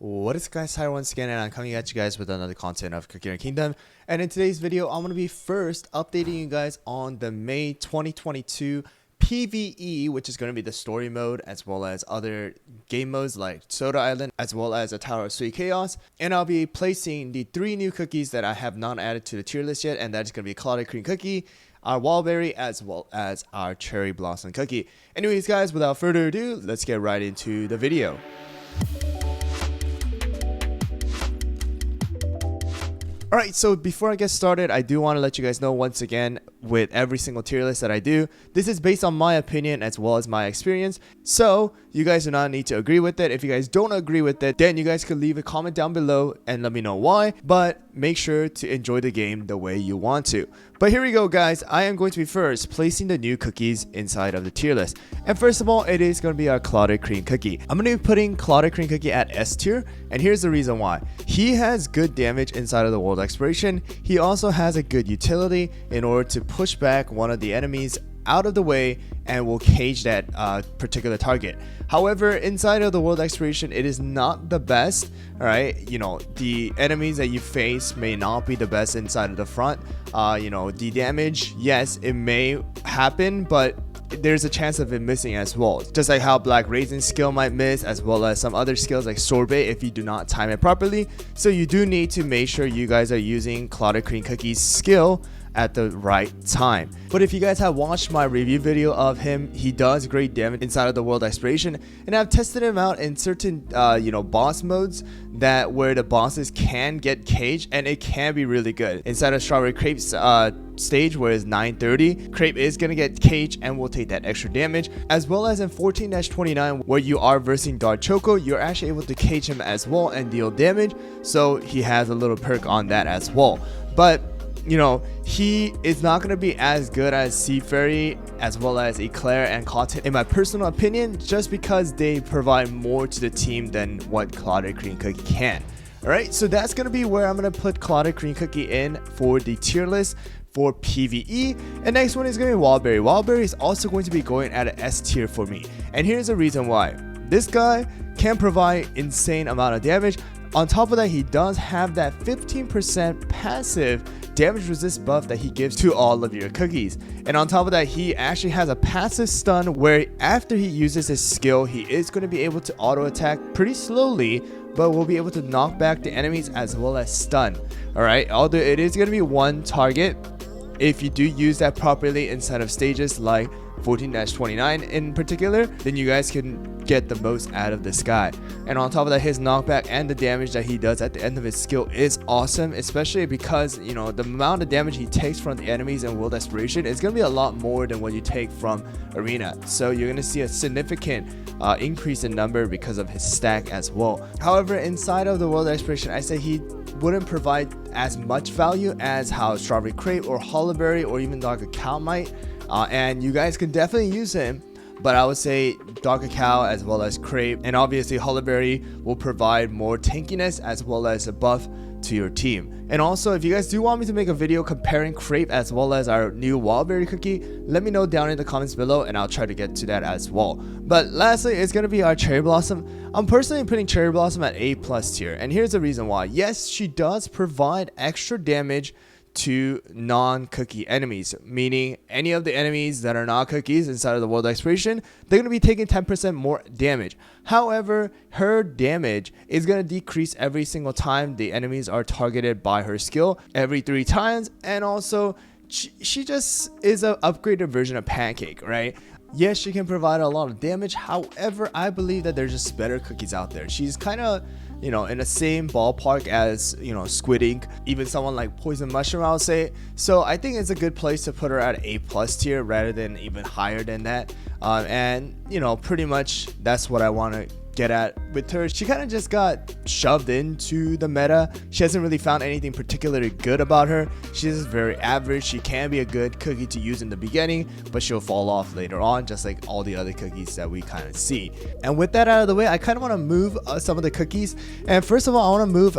What is guys, Tyler once again, and I'm coming at you guys with another content of Cooking Kingdom. And in today's video, I'm going to be first updating you guys on the May 2022 PVE, which is going to be the story mode, as well as other game modes like Soda Island, as well as a Tower of Sweet Chaos. And I'll be placing the 3 new cookies that I have not added to the tier list yet, and that is going to be Clotted Cream Cookie, our Wildberry, as well as our Cherry Blossom Cookie. Anyways guys, without further ado, let's get right into the video. Alright, so before I get started, I do want to let you guys know once again, with every single tier list that I do, this is based on my opinion as well as my experience. So, you guys do not need to agree with it. If you guys don't agree with it, then you guys could leave a comment down below and let me know why. But make sure to enjoy the game the way you want to. But here we go guys, I am going to be first placing the new cookies inside of the tier list. And first of all, it is going to be our Clotted Cream Cookie. I'm going to be putting Clotted Cream Cookie at S tier, and here's the reason why. He has good damage inside of the world exploration. He also has a good utility in order to push back one of the enemies out of the way and will cage that particular target. However, inside of the world exploration, it is not the best. All right, you know, the enemies that you face may not be the best inside of the front. You know, the damage, yes, it may happen, but there's a chance of it missing as well, just like how Black Raisin's skill might miss, as well as some other skills like Sorbet if you do not time it properly. So you do need to make sure you guys are using Clotted Cream Cookie's skill at the right time. But if you guys have watched my review video of him, he does great damage inside of the world exploration, and I've tested him out in certain you know, boss modes that where the bosses can get caged, and it can be really good. Inside of Strawberry Crepe's stage where it's 930, Crepe is gonna get caged and will take that extra damage, as well as in 14-29 where you are versing Dark Choco, you're actually able to cage him as well and deal damage, so he has a little perk on that as well. But you know, he is not going to be as good as Sea Fairy, as well as Eclair and Cotton, in my personal opinion, just because they provide more to the team than what Clotted Cream Cookie can. Alright, so that's going to be where I'm going to put Clotted Cream Cookie in for the tier list for PVE. And next one is going to be Wildberry. Wildberry is also going to be going at an S tier for me. And here's the reason why. This guy can provide insane amount of damage. On top of that, he does have that 15% passive damage resist buff that he gives to all of your cookies. And on top of that, he actually has a passive stun where after he uses his skill, he is going to be able to auto attack pretty slowly, but will be able to knock back the enemies as well as stun. Alright, although it is going to be one target, if you do use that properly inside of stages like 14-29 in particular, then you guys can get the most out of this guy. And on top of that, his knockback and the damage that he does at the end of his skill is awesome, especially because, you know, the amount of damage he takes from the enemies in World Exploration is going to be a lot more than what you take from Arena. So you're going to see a significant increase in number because of his stack as well. However, inside of the World Exploration, I say he wouldn't provide as much value as how Strawberry Crepe or Wildberry or even Dark Cacao might. And you guys can definitely use him, but I would say Dark Cacao as well as Crepe, and obviously Wildberry will provide more tankiness as well as a buff to your team. And also, if you guys do want me to make a video comparing Crepe as well as our new Wildberry cookie, let me know down in the comments below and I'll try to get to that as well. But lastly, it's going to be our Cherry Blossom. I'm personally putting Cherry Blossom at A+ tier, and here's the reason why. Yes, she does provide extra damage to non-cookie enemies, meaning any of the enemies that are not cookies inside of the world exploration, they're going to be taking 10% more damage. However, her damage is going to decrease every single time the enemies are targeted by her skill, every 3 times, and also she just is an upgraded version of Pancake, right? Yes, she can provide a lot of damage. However, I believe that there's just better cookies out there. She's kind of, you know, in the same ballpark as, you know, Squid Ink, even someone like Poison Mushroom, I would say. So I think it's a good place to put her at A+ tier rather than even higher than that. And, you know, pretty much that's what I want to get at with her. She kind of just got shoved into the meta. She hasn't really found anything particularly good about her. She's just very average. She can be a good cookie to use in the beginning, but she'll fall off later on, just like all the other cookies that we kind of see. And with that out of the way, I kind of want to move some of the cookies. And first of all, I want to move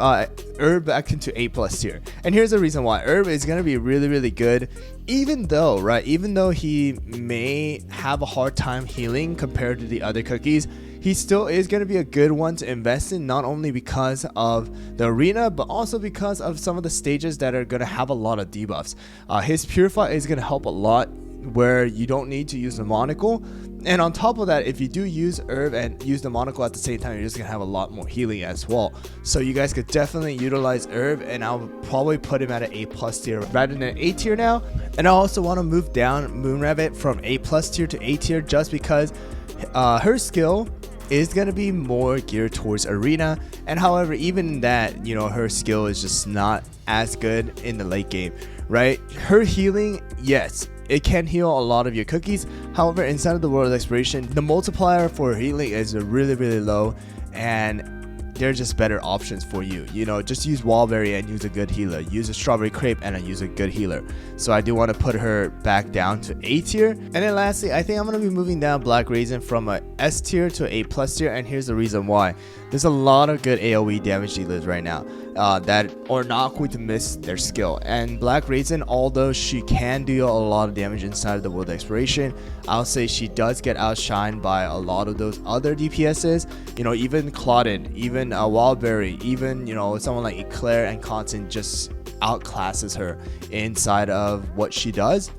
Herb back into A+ tier. And here's the reason why. Herb is going to be really, really good, even though he may have a hard time healing compared to the other cookies. he still is going to be a good one to invest in, not only because of the arena, but also because of some of the stages that are going to have a lot of debuffs. His Purify is going to help a lot, where you don't need to use the monocle. And on top of that, if you do use herb and use the monocle at the same time, you're just gonna have a lot more healing as well. So you guys could definitely utilize herb, and I'll probably put him at an A+ tier rather than an A tier now. And I also want to move down Moonrabbit from A+ tier to A tier, just because her skill is going to be more geared towards arena. And however, even in that, you know, her skill is just not as good in the late game, right? Her healing, yes, it can heal a lot of your cookies. However, inside of the world of exploration, the multiplier for healing is really low, and they're just better options for you. You know, just use Wildberry and use a good healer. Use a Strawberry Crepe and use a good healer. So I do want to put her back down to A tier. And then lastly, I think I'm going to be moving down Black Raisin from a S tier to A+ tier, and here's the reason why. There's a lot of good AoE damage dealers right now that are not going to miss their skill. And Black Raisin, although she can do a lot of damage inside of the world exploration, I'll say she does get outshined by a lot of those other DPSs. You know, even Clotted, even Wildberry, even, you know, someone like Eclair and Constant just outclasses her inside of what she does.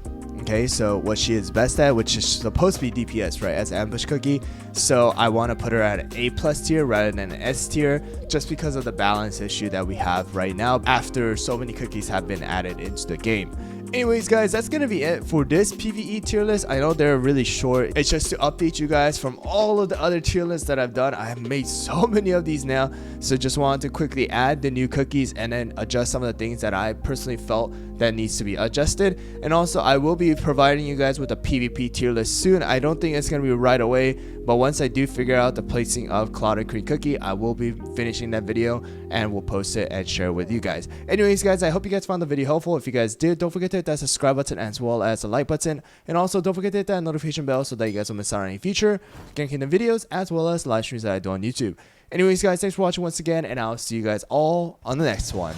Okay, so what she is best at, which is supposed to be DPS, right, as ambush cookie. So I want to put her at an A+ tier rather than an S tier, just because of the balance issue that we have right now after so many cookies have been added into the game. Anyways, guys, that's gonna be it for this PvE tier list. I know they're really short. It's just to update you guys from all of the other tier lists that I've done. I have made so many of these now, so just wanted to quickly add the new cookies and then adjust some of the things that I personally felt that needs to be adjusted. And also, I will be providing you guys with a PvP tier list soon. I don't think it's gonna be right away, but once I do figure out the placing of Clotted Cream Cookie, I will be finishing that video and we'll post it and share it with you guys. Anyways, guys, I hope you guys found the video helpful. If you guys did, don't forget to hit that subscribe button as well as the like button. And also, don't forget to hit that notification bell so that you guys don't miss out on any future Gang Kingdom videos as well as live streams that I do on YouTube. Anyways, guys, thanks for watching once again, and I'll see you guys all on the next one.